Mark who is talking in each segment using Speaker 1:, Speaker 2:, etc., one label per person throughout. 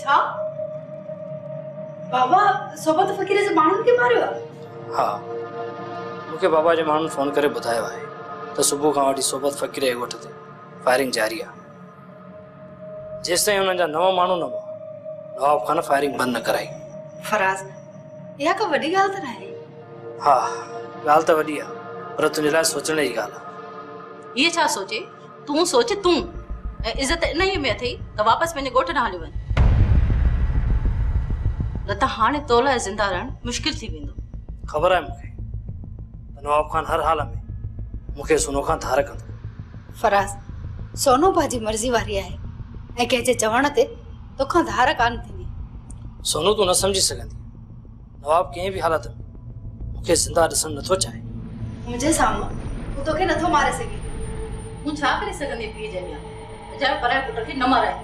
Speaker 1: छा बाबा सोबत फ़कीर जे माण्हुनि खे मारियो आहे?
Speaker 2: हा, मूंखे बाबा जे माण्हुनि फोन करे ॿुधायो आहे त सुबुह खां वठी सोबत फ़कीर जे ॻोठ ते फायरिंग जारी आहे। जेसिताईं हुननि जा 9 माण्हू न हुआ, नवाब खान फायरिंग बंदि न कराई।
Speaker 1: फराज़, इहा का वॾी ॻाल्हि त नाहे?
Speaker 2: हा, ॻाल्हि त वॾी आहे, पर तुंहिंजे लाइ सोचण जी ॻाल्हि आहे।
Speaker 3: ये छा सोचे? तूं सोच तूं। ऐं इज़त इन ई में अथई त वापसि पंहिंजे ॻोठ ॾांहुं हली वञ, न त हाणे तो लाइ ज़िंदा रहणु मुश्किल थी वेंदो।
Speaker 2: ख़बर आहे मूंखे त नवाब खान हर हाल में मूंखे सोनो खां धार कंदो।
Speaker 1: फराज़, सोनो बाजी मर्ज़ी वारी आहे ऐं कंहिंजे चवण ते तोखां धार कान थींदी।
Speaker 2: सोनू तूं न सम्झी सघंदी, नवाब कंहिं बि हालत में मूंखे ज़िंदा ॾिसणु नथो चाहे।
Speaker 1: मुंहिंजे साम्हूं हू तोखे नथो मारे सघे।
Speaker 3: तूं छा करे सघंदी पीउ जे अॻियां? अजायो पराए पुट खे न माराए,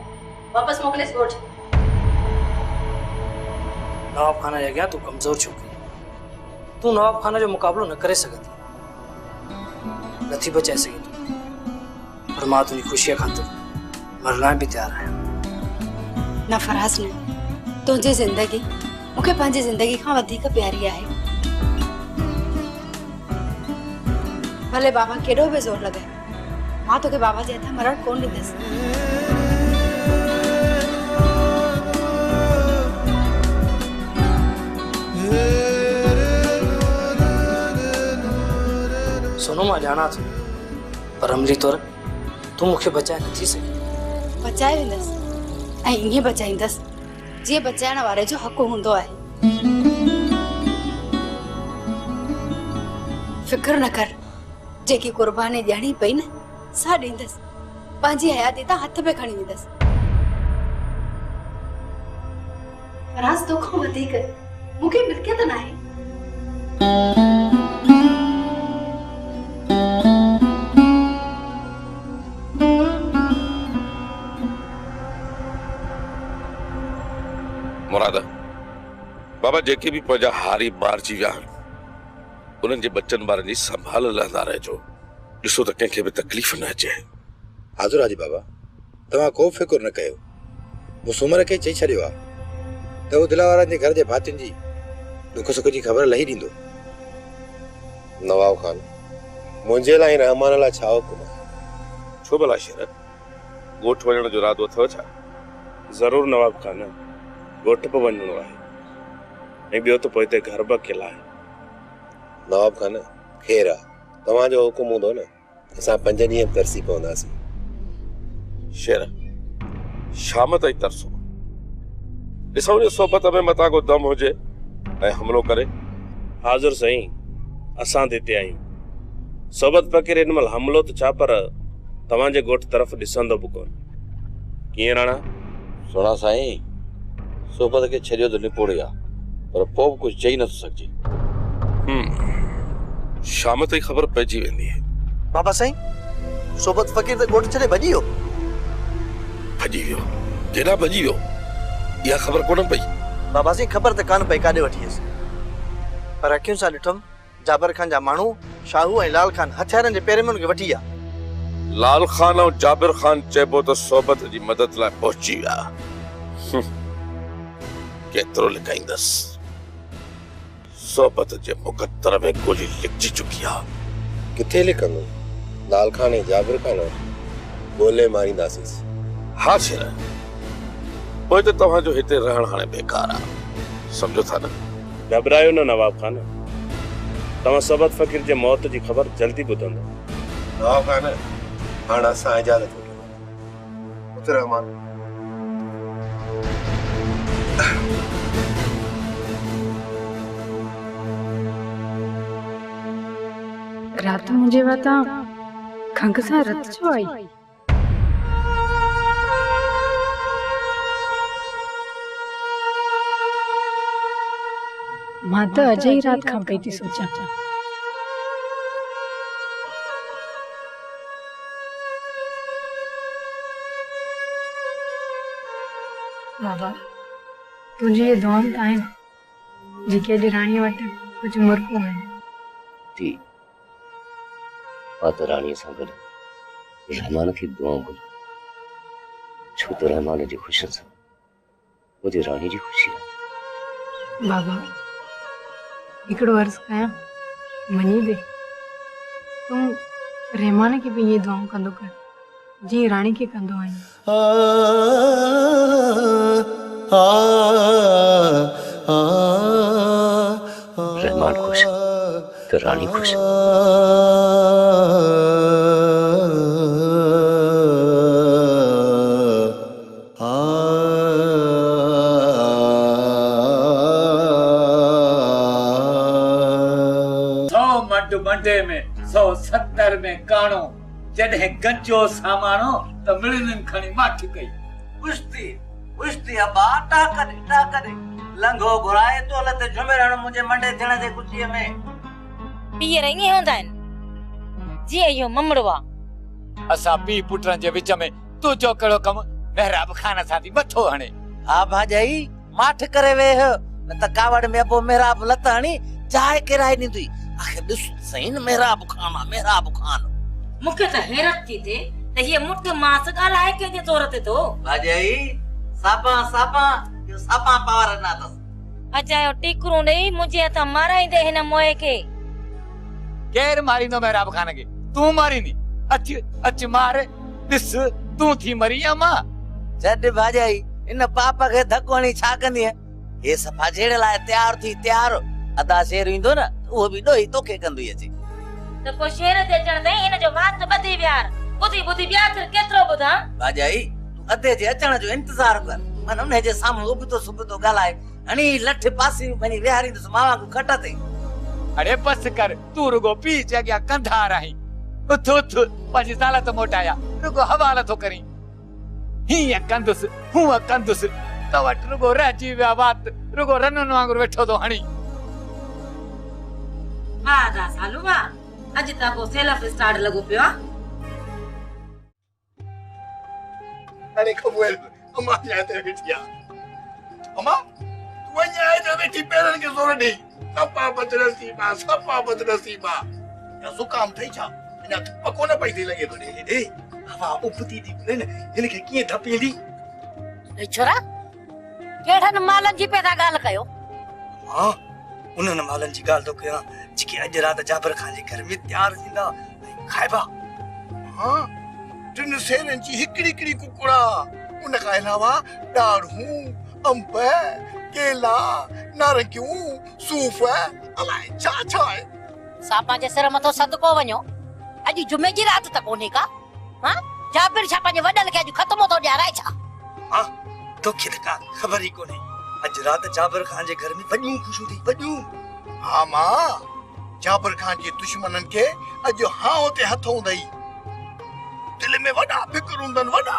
Speaker 3: वापसि मोकिलेसि ॻोठ।
Speaker 2: नवाब खान जे अॻियां तूं कमज़ोर छोकिरी, तूं नवाब खान जो मुक़ाबिलो न करे सघंदी, नथी बचाए सघे तूं, पर मां तुंहिंजी ख़ुशीअ ख़ातिर मरण लाइ बि तयारु आहियां।
Speaker 1: न फराज़ न, तुंहिंजी ज़िंदगी मूंखे पंहिंजी ज़िंदगी खां वधीक प्यारी आहे। भले बाबा केॾो बि ज़ोर लॻाए, मां तोखे बाबा जे हथां मरण कोन ॾींदसि।
Speaker 2: सोनू मां ॼाणा थो, पर अमली तौर तूं मूंखे बचाए नथी सघे।
Speaker 1: बचाए वेंदसि ऐं ईअं बचाईंदसि जीअं बचाइण वारे जो हक़ हूंदो आहे। फिक्र न कर, जेकी कुर्बानी ॾियणी पई न सा ॾींदसि, पंहिंजी हयाती तां हथ में खणी वेंदसि। फराज़, तोखां वधीक मूंखे मिल्कियत नाहे।
Speaker 4: मुराद, बाबा जेके भी पंहिंजा हारी मारिजी विया आहिनि, उन्हनि जे बच्चनि ॿारनि जी संभाल लहंदा रहिजो, ॾिसो त कंहिंखे बि तकलीफ़ न अचे।
Speaker 5: हाज़ुर हाजी बाबा, तव्हां को फिकुर न कयो। मूं सुमर खे चई छॾियो आहे त हू दिलावरनि जे घर जे भातियुनि जी दुख सुख जी ख़बर लही ॾींदो।
Speaker 6: नवाब खान, मुंहिंजे लाइ रहमान लाइ छा हुकुम आहे?
Speaker 4: छो भला शेर, ॻोठ वञण जो इरादो अथव छा?
Speaker 7: ज़रूर नवाब खान, ॻोठ पे वञणो आहे, ऐं ॿियो त पोइ हिते घर बि अकेला आहे।
Speaker 6: नवाब खान, ख़ैर आहे, तव्हांजो हुकुम हूंदो न, असां 5 ॾींहं तरसी पवंदासीं।
Speaker 4: शेर, शाम ताईं तरसो, ॾिसूं जो सोबत में मतां को दम हुजे ऐं हमिलो करे।
Speaker 7: हाज़ुर साईं, असां त हिते आहियूं। सोबत फ़कीर हिन महिल हमिलो त छा, पर तव्हांजे ॻोठ तरफ़ ॾिसंदो बि कोन। कीअं राणा?
Speaker 5: सुणा साईं, सोबत खे छॾियो त निपोड़ी आहे, पर पोइ बि कुझु चई नथो सघिजे।
Speaker 4: शाम ताईं ख़बर पइजी वेंदी।
Speaker 8: बाबा साईं, सोबत फ़कीर त ॻोठ छॾे भॼी वियो।
Speaker 4: भॼी वियो? केॾांहुं भॼी वियो? इहा ख़बर कोन पई।
Speaker 8: बाबा साईं, ख़बर त कान पई काॾे वठी वियसि, पर अखियुनि सां ॾिठुमि जाबिर खान जा माण्हू शाहू ऐं लाल खान हथियारनि जे पेरे में हुनखे वठी विया।
Speaker 4: लाल खान ऐं जाबिर खान चइबो त सोबत जी मदद लाइ पहुची विया। केतिरो लिकाईंदसि, सोबत जे मुक़द्दर में गोली लिखजी चुकी आहे।
Speaker 6: किथे लिखंदो? लाल खान ऐं जाबिर खान ॻोल्हे मारींदासीं।
Speaker 4: हा शेर, पोइ त तव्हांजो हिते रहणु हाणे बेकार आहे, सम्झो था न?
Speaker 7: घबरायो न नवाब खान, तव्हां सोबत फ़कीर जे मौत जी ख़बर जल्दी ॿुधंदो।
Speaker 6: नवाब खान, हाणे असां इजाज़त वठूं। पुत्र रहमान,
Speaker 9: रात मुझे बता खंग सा रत छो आई? मां तो अजय ही रात खां पई थी सोचा। बाबा, तुझे ये दुआऊं त आहिनि जेके अॼु राणीअ वटि कुझु मुर्कूं आहिनि।
Speaker 10: थी मां त राणीअ सां गॾु रहमान खे दुआऊं घुरां, छो त रहमान जी ख़ुशी सां मुझे रानी जी खुशी है।
Speaker 9: बाबा हिकिड़ो अर्ज़ु कयां मञी दे तूं रहमान खे बि ईअं दुआऊं कंदो कर जीअं राणी खे कंदो आहीं।
Speaker 10: रहमान खुश तो रानी खुश।
Speaker 11: मंडे में 170 में काणो जॾहिं गंजो सामानो त मिड़ियुनि खणी माठ कई।
Speaker 8: कुश्ती कुश्ती अबा टाकरे लंघो घुराए तो लते झुमेरण मुझे मंडे थियण जे खुशीअ में
Speaker 12: पीर ईअं हूंदा आहिनि जीअं इहो ममड़ो आहे।
Speaker 11: असां पी पुटनि जे विच में तुंहिंजो कहिड़ो कमु महराब खान सां थी मथो हणे।
Speaker 8: हा भाॼाई माठ करे वेह न त कावड़ में अबो मेहराब लत हणी चाहे किराए ॾींदी। आखिर ॾिस सही न मेहराब खान
Speaker 12: मूंखे त हैरत थी थिए त हीअ मुठ मास ॻाल्हाए कंहिंजे तौर ते थो।
Speaker 8: भाॼाई सापा यो सापा पावर ना अथस।
Speaker 12: अचायो टिकरूं ॾेई मुंहिंजे हथ माराईंदे हिन मोए खे।
Speaker 11: केर मारींदो महराब खान खे? तूं मारींदी? अच मार ॾिस तूं थी मरी या मां?
Speaker 8: जॾ भाॼाई इन पाप खे धको हणी छा कंदी हे सफ़ा जेड़े लाइ तयार अदा शेर ईंदो न उहो बि ॾोही तोखे कंदी अची।
Speaker 12: त पोइ शेर ते अचण ताईं हिन जो वात ॿधी वियार ॿुधी ॿिया केतिरो ॿुधां।
Speaker 8: भाॼाई तूं अधे जे अचण जो इंतज़ार कर मन उन जे साम्हूं उबतो सुबतो ॻाल्हाए हणी लठ पासी वञी विहारींदुसि मावा को खट ते।
Speaker 11: अरे बस कर तूं रुगो पी जे अॻियां कंधार आहीं। उथ पंहिंजी ज़ालत मोटाया रुगो हवाला थो करीं। हीअं कंदुसि हूअं कंदुसि त वटि रुगो रहिजी विया वात रुगो रनुनि वांगुरु वेठो थो हणी।
Speaker 12: वाह दा सालू वाह अॼु त पोइ सेल्फ स्टार्ट लॻो पियो आहे।
Speaker 5: अरे कबूल अम्मा यहाँ ते बैठी है। अम्मा तू यहाँ जो बैठी पैरन के जोर दी सपा बदनसीबा या जुकाम थई छा इना पको न पई थी लगे तो दे हवा उपती दी ने इनके कीअं धपींदी।
Speaker 12: ए छोरा केड़न मालन जी पैदा गाल कयो।
Speaker 8: हां उन्हनि मालन जी गाल तो कया जेके अॼु रात जाबर खान जे घर में तयार थींदा खाइबा।
Speaker 5: हां जिन सेरन जी हिकड़ी कुकड़ा उन का अलावा ॾाढ़ूं अंब केला नारंगियूं सूफ़ अलाए छा है।
Speaker 12: सापा जे सिर मथो सदको वञो अॼु जुमे जी रात त कोन्हे का। हां जाबिर छा पंहिंजे वॾल खे अॼु ख़त्म थो ॾियाराए छा?
Speaker 8: हां तोखे त का ख़बर ई कोन्हे अॼु रात जाबिर खान जे घर में वॾियूं ख़ुशियूं थी वॾियूं।
Speaker 5: हां मां जाबिर खान जे दुश्मनन के अॼु हां ते हथ हूंदई दिल में वॾा फिक्र हूंदन वॾा।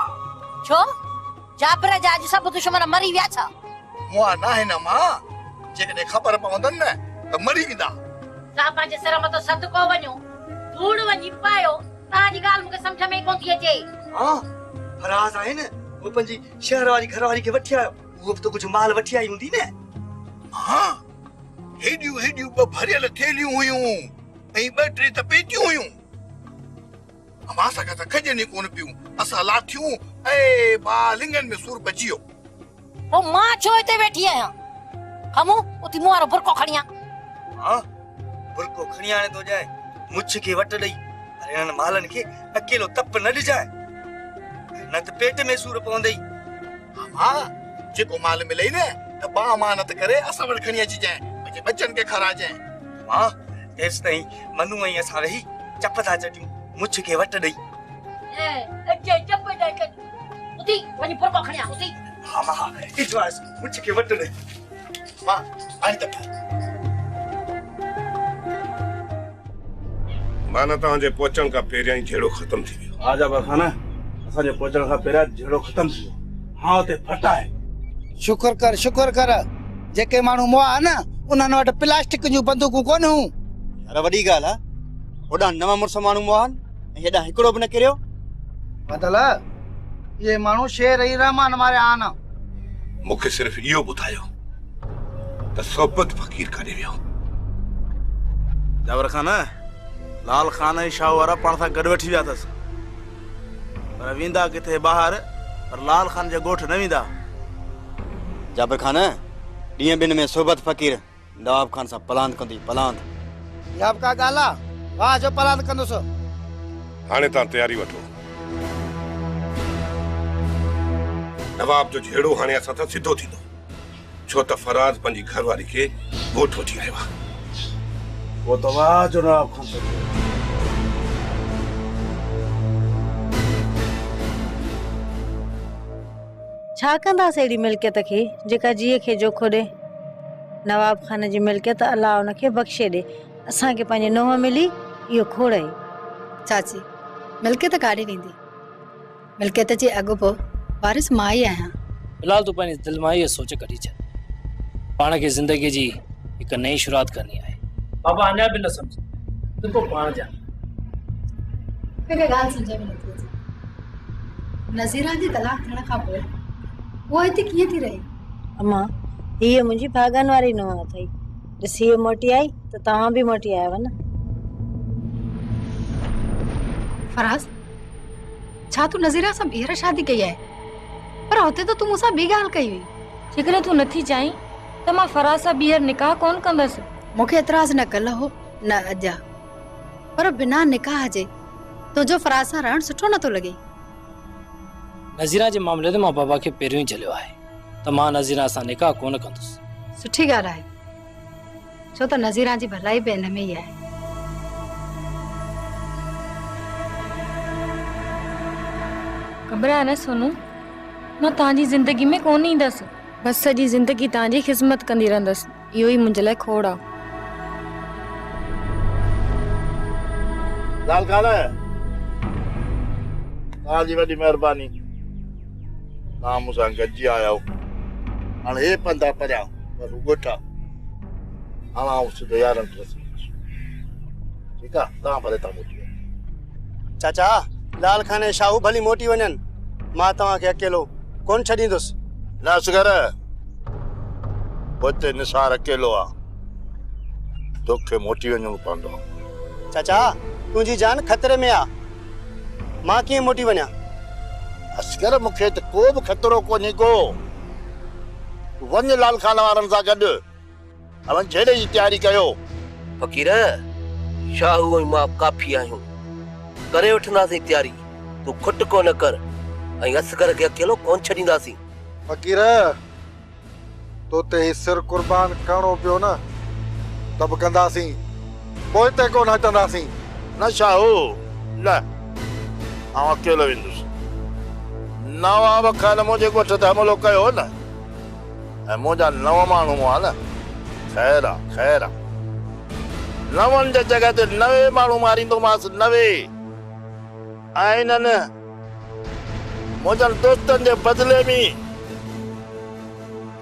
Speaker 12: छो जाबिर जा अॼु सभु दुश्मन मरी विया छा?
Speaker 5: मुआ ना है ना मां जेकॾहिं ख़बर पवंदन न त मरी वेंदा।
Speaker 12: सापा जे सिर मथो सदको वञो धूड़ वञी पायो तव्हांजी ॻाल्हि मूंखे सम्झ में ई कोन थी अचे।
Speaker 8: हां फराज आहे न वो पंहिंजी शहर वारी घरवारी खे वठी आयो वो तो कुछ माल वठी आई हूंदी न।
Speaker 5: हां हेडियूं ब भरियल थेलियूं हुयूं ऐं ब टे त पेटियूं हुयूं। अमां सां त खजनी कोन पियूं असां लाठियूं ऐं बा लिंगन में सूर बचियो।
Speaker 12: ओ मां छो हिते वेठी आहियां खमू उती मूं वारो बुरको खणी आ।
Speaker 8: हां बुरको खणी आणे तो जाए मुछ के वट ॾई अरे हिननि मालन खे अकेलो तप न ॾिजाए न त पेट में सूर पवंदई।
Speaker 5: हां जेको माल मिले न त बा अमानत करे असां वटि खणी अची जाए मुंहिंजे बच्चन खे खाराइजाए।
Speaker 8: हां एस ताईं मनू ऐं असां रही चप था चटियूं मुछ के वट ॾई।
Speaker 12: ए अचे चप ॾई कर उती वञी बुरको खणी आ उती।
Speaker 8: हां मां इजवास मुछ के वट ॾई
Speaker 5: मां हाणे त
Speaker 6: माना तव्हांजे पहुचण खां पहिरियां ई झेड़ो ख़तम थी वियो।
Speaker 7: हा जाबर खान असांजे पहुचण खां पहिरियां झेड़ो ख़तम थी वियो। हां ते फटाए
Speaker 13: शुक्र कर जेके माण्हू मुआ न उन्हनि वटि प्लास्टिक जूं बंदूकूं कोन हूं।
Speaker 8: यार वॾी ॻाल्हि आहे ओॾा नवां मुड़ुस माण्हू मुआ ऐं हेॾा हिकिड़ो बि न किरियो।
Speaker 13: मतलब ये माण्हू शेर ई रहमान मारिया आन।
Speaker 4: मूंखे सिर्फ़ इहो ॿुधायो त सोबत फ़कीर काॾे वियो।
Speaker 7: जाबर खान लाल खान ऐं शाहू वारा पाण सां गॾु वेठी विया अथसि पर वेंदा किथे ॿाहिरि पर लाल खान जे ॻोठ न वेंदा।
Speaker 8: जाबिर खान ॾींहं ॿिनि में सोबत फ़कीर नवाब खान सां पलांद कंदी पलांद।
Speaker 13: इहा बि का ॻाल्हि आहे? वाह जो पलांद कंदुसि।
Speaker 4: हाणे तव्हां तयारी वठो। नवाब जो झेड़ो हाणे असां सां सिधो थींदो, छो त फराज़ पंहिंजी घरवारी खे ॻोठ वठी आयो आहे।
Speaker 8: वो तो वाह जो नवाब खान सां
Speaker 12: छा कंदासीं अहिड़ी मिल्कियत खे जेका जीअ खे जोखो ॾे? नवाब खान जी मिल्कियत अलाह उनखे बख़्शे ॾे, असांखे पंहिंजी नुंहुं मिली इहो खोड़ आहे।
Speaker 1: चाची मिल्कियत काॾे वेंदी? मिल्कियत जे अॻु पोइ वारिस मां ई आहियां।
Speaker 2: फिलहाल तूं पंहिंजी दिलि मां इहा सोच कढी छॾ, पाण खे ज़िंदगी जी हिकु नई शुरूआत करणी आहे। बाबा अञा बि न सम्झ, तूं को पाण जा
Speaker 1: मूंखे ॻाल्हि सम्झ में नथी अचे। नज़ीरा जी तलाक थियण खां पोइ उहा हिते कीअं थी रही?
Speaker 12: अम्मा हीअ मुंहिंजी भागन वारी नुंहुं अथई, ॾिस हीअ मोटी आई त तव्हां बि मोटी आयव न।
Speaker 1: फराज़ छा तूं नज़ीरा सां ॿीहर शादी कई आहे? पर हुते त तूं मूंसां ॿी ॻाल्हि कई हुई।
Speaker 9: जेकॾहिं तूं नथी चाहीं त मां फराज़ सां ॿीहर निकाह कोन कंदसि।
Speaker 1: मूंखे एतिराज़ न कल्ह हो न अॼु, पर बिना निकाह जे तुंहिंजो फराज़ सां रहणु सुठो नथो लॻे।
Speaker 2: नज़ीरा जे मामले ते मां बाबा खे पहिरियों ई चलियो आहे त मां नज़ीरा सां निकाह कोन कंदुसि।
Speaker 1: सुठी ॻाल्हि आहे, छो त नज़ीरा जी भलाई बि हिन में ई आहे।
Speaker 9: घबराए न सोनू, मां तव्हांजी ज़िंदगी में कोन ईंदसि, बसि सॼी ज़िंदगी तव्हांजी ख़िदमत कंदी रहंदसि, इहो ई मुंहिंजे लाइ खोड़ आहे।
Speaker 14: लाल खान तव्हांजी वॾी महिरबानी, तव्हां मूंसां गॾिजी आया हो। हाणे हे पंधा परियां बसि ॻोठा हाणे आउं सिधो यारनि ते रसींदुसि। ठीकु आहे, तव्हां भले तव्हां मोटी वञो।
Speaker 8: चाचा लाल खान ऐं शाहू भली मोटी वञनि, मां तव्हांखे अकेलो कोन छॾींदुसि।
Speaker 14: न असगर हुते निसार अकेलो आहे, तोखे मोटी वञणो पवंदो।
Speaker 8: चाचा तुंहिंजी जान खतरे में आहे, मां कीअं मोटी वञा?
Speaker 14: असगर मूंखे त को बि ख़तरो कोन्हे को, वञ लाल खान वारनि सां गॾु, हवन छेड़े जी तयारी कयो।
Speaker 10: फ़कीर शाहू ऐं मां काफ़ी आहियूं, करे वठंदासीं तयारी, तूं खुट कोन कर ऐं असगर खे अकेलो कोन छॾींदासीं।
Speaker 14: फ़कीर तो ते सिर कुर्बान करणो पियो न त बि कंदासीं, पोइ ते कोन हटंदासीं। न शाहू न, आउं अकेलो वेंदुसि। नवाब खान मुंहिंजे ॻोठ ते हमिलो कयो न, ऐं मुंहिंजा 9 माण्हू हुआ न, ख़ैर आहे ख़ैर आहे, 9 जे जॻह ते 90 माण्हू मारींदोमांसि। 90 ऐं इन्हनि मुंहिंजनि दोस्तनि जे बदिले में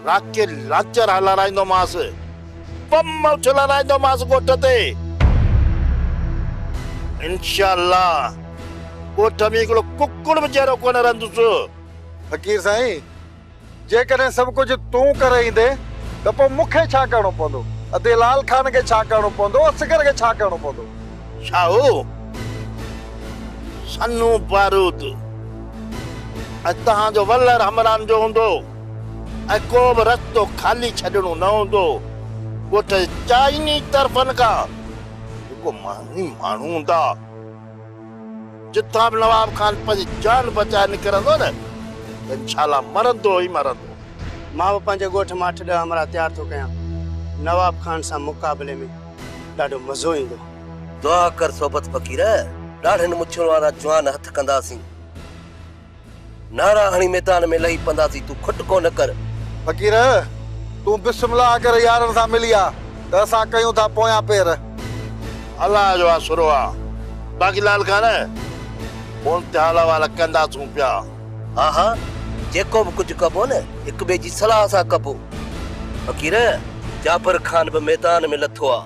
Speaker 14: राके लाचर हलाराईंदोमांसि, बम उछलाराईंदोमांसि ॻोठ ते। इंशाअल्लाह ॻोठ में हिकिड़ो कुकुड़ बि जहिड़ो कोन रहंदुसि।
Speaker 15: फ़कीर साईं, जेकॾहिं सभु कुझु तूं करे ईंदे त पोइ मूंखे छा करणो पवंदो? अदे लाल खान खे छा करणो पवंदो? असगर खे छा करणो पवंदो?
Speaker 14: शाहू सन्नू बारूद ऐं तव्हांजो वलर हमरान जो हूंदो, ऐं को बि रस्तो ख़ाली छॾणो न हूंदो। ॻोठ चाइनी तरफ़नि खां जेको माण्हू हूंदा, जिथां बि नवाब खान पंहिंजी जान बचाए निकिरंदो न, इंशाअल्लाह मरंदो ई मरंदो।
Speaker 8: मां बि पंहिंजे ॻोठ मां 8 ॾह हमरा तयार थो कयां, नवाब खान सां मुक़ाबले में ॾाढो मज़ो ईंदो।
Speaker 10: दुआ कर सोबत फ़कीर, ॾाढनि मुछुनि वारा जवान हथ कंदासीं, नारा हणी मैदान में लही पंदासीं, तूं खुट कोन कर।
Speaker 15: फ़कीर तूं बिस्मिल्लाह करे यारनि सां मिली आ त असां कयूं था पोयां पेर।
Speaker 14: अल्लाह जो आसरो आहे, बाक़ी लाल खान फोन ते हाल वाला कंदासूं पिया।
Speaker 10: हा हा, जेको बि कुझु कबो न हिक ॿिए जी सलाह सां कबो। फ़कीर जाबिर खान बि मैदान में लथो आहे,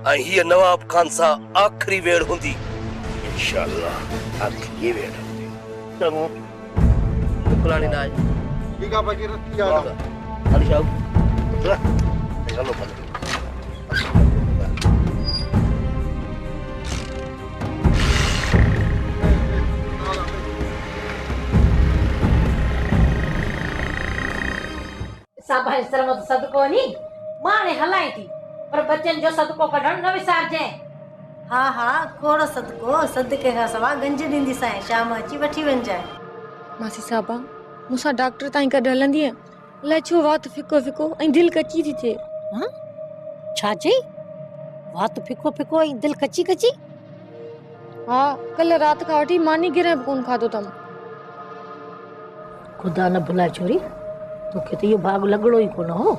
Speaker 10: ऐं हीअ नवाब खान सां आख़िरी वेड़ हूंदी।
Speaker 14: इंशाअल्लाह आख़िरी वेड़ हूंदी। चङो
Speaker 10: मोकिलाणी न आहे।
Speaker 15: ठीकु आहे फ़कीर, थी आ
Speaker 10: हली शाहू
Speaker 14: हलो भले।
Speaker 12: साबा इस्तर मत सदको नी माने हलाई थी पर बच्चन जो सदको कढण न विसारजे। हा हा खोड़ सदको सदके का सवा गंज दींदी साए शाम अची वठी वंजाए।
Speaker 9: मासी साबा मुसा डॉक्टर ताई कद हलंदी है लछो वात फिको फिको ऐं दिल कची थी थे।
Speaker 12: हां छा चई वात फिको फिको ऐं दिल कची कची?
Speaker 9: हाँ कल रात का वठी मानी गिरे कोन खादो तम।
Speaker 12: खुदा न भुलाए छोरी तोखे तो ये भाग लगड़ो ही कोन हो।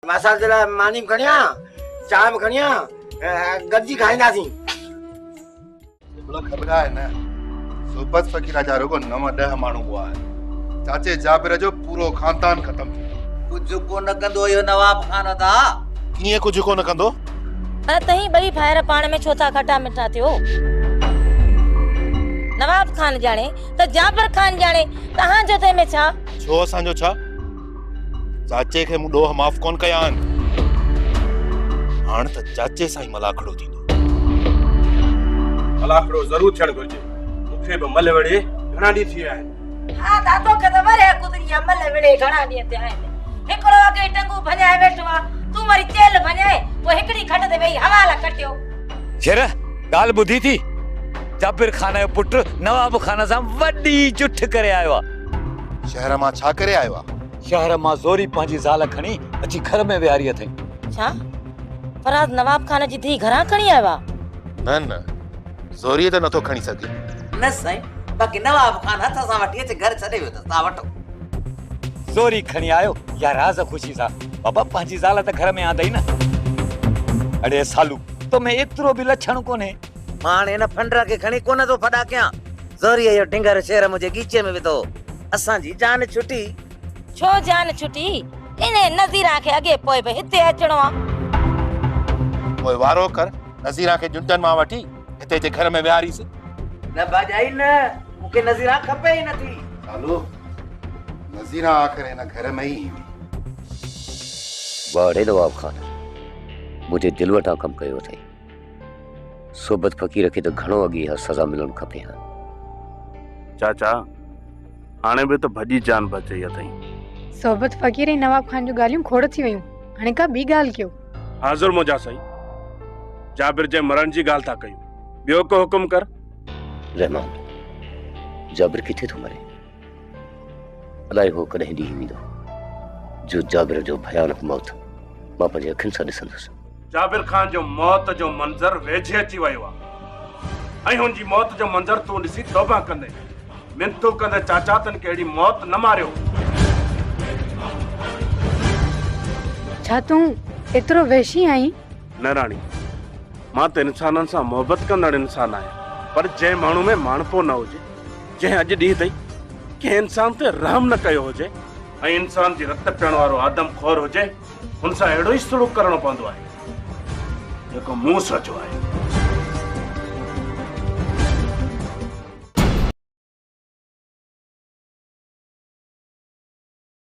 Speaker 8: मसाल जरा मानीम खणिया चाय में खणिया गद्दी खाईंदासीं।
Speaker 14: बोला ख़बर है ना सोबत फकीर हजारों को 9-10 माण्हू हुआ है चाचे जाबिर जो पूरो खानदान खत्म थी।
Speaker 8: कुछ को न कंदो यो नवाब खान दा
Speaker 14: कीअं कुछ को न कंदो?
Speaker 12: तही बई फायर पाण में छो था खटा मिठा थियो। नवाब खान जाने त जाबिर खान जाने तहां जो ते में छा?
Speaker 14: छो असांजो छा? चाचे खे मूं ॾोह माफ़ कोन कया आहिनि हाणे त चाचे सां ई मलाखड़ो थींदो।
Speaker 7: मलाखड़ो ज़रूर थियणु घुरिजे मूंखे बि मल वेड़े घणा ॾींहं थी विया आहिनि।
Speaker 12: हा दादो के त वरे कुदरिया मल वेड़े घणा ॾींहं थिया आहिनि। हिकिड़ो अॻे टंगू भॼाए वेठो आहे तूं वरी तेल भॼाए पोइ हिकिड़ी खट ते वेही हवाला कटियो।
Speaker 11: शेर ॻाल्हि ॿुधी थी जाबिर खान जो पुट नवाब खान सां वॾी जुठ करे आयो आहे।
Speaker 14: शहर मां छा करे आयो आहे?
Speaker 11: शहर मां ज़ोरी पंहिंजी ज़ाल खणी अची घर में विहारी अथई।
Speaker 12: छा फराज नवाब खान जी धी घरां खणी आयो आहे?
Speaker 14: न न ज़ोरी त नथो खणी सघे।
Speaker 8: न साईं बाक़ी नवाब खान हथ सां वठी अचे घर छॾे वियो त तव्हां वठो।
Speaker 11: ज़ोरी खणी आयो या राज़ ख़ुशी सां बाबा पंहिंजी ज़ाल त घर में आंदई न। अड़े सालू तो में एतिरो बि लक्षण कोन्हे।
Speaker 8: मां हाणे हिन फंडरा खे खणी कोन थो फॾा कयां। ज़ोरी जो ढिंगर शेर मुंहिंजे गीचे में विधो असांजी जान छुटी।
Speaker 12: छो जान छुटी? इने नज़ीरा खे अॻे पोइ बि हिते अचणो आहे।
Speaker 14: पोइ वारो कर नज़ीरा खे जुंटन मां वठी हिते जे घर में विहारीस।
Speaker 8: न भाॼाई न मूंखे नज़ीरा खपे ई नथी।
Speaker 14: सालू नज़ीरा आख़िर हिन घर में ई हुई।
Speaker 10: वाड़े नवाब खान मुझे दिल वटां कम कयो अथई। सोबत फ़कीर खे त घणो अॻु इहा सज़ा मिलणु खपे हा।
Speaker 7: चाचा हाणे बि त भॼी जान बचई अथई।
Speaker 9: सोबत फ़कीर ऐं नवाब खान जो ॻाल्हियूं खोड़ थी वयूं। हाणे का ॿी ॻाल्हि कयो।
Speaker 7: हाज़ुर मुंहिंजा साईं, जाबिर जे मरण जी ॻाल्हि था कयूं, ॿियो को हुकुम कर।
Speaker 10: रहमान, जाबिर किथे थो मरे? अलाए हो कॾहिं ॾींहुं ईंदो जो जाबिर जो भयानक मौत मां पंहिंजी अखियुनि सां ॾिसंदुसि।
Speaker 7: जाबिर खान जो मौत जो मंज़र वेझे अची वियो आहे ऐं हुनजी मौत जो मंज़र तूं ॾिसी तौबा कंदे, मिनतू कंदे चाचा तन के अहिड़ी मौत न मारियो।
Speaker 9: छा तूं एतिरो वहशी आहीं?
Speaker 7: न राणी, मां त इंसाननि सां मोहबत कंदड़ इंसान आहियां, पर जंहिं माण्हू में माणपो न हुजे, जंहिं अॼु ॾींहं ताईं कंहिं इंसान ते रहम न कयो हुजे ऐं इंसान जी रत पीअण वारो आदमखोर हुजे, हुन सां अहिड़ो ई सलूक करणो पवंदो आहे जेको मूं सोचियो आहे।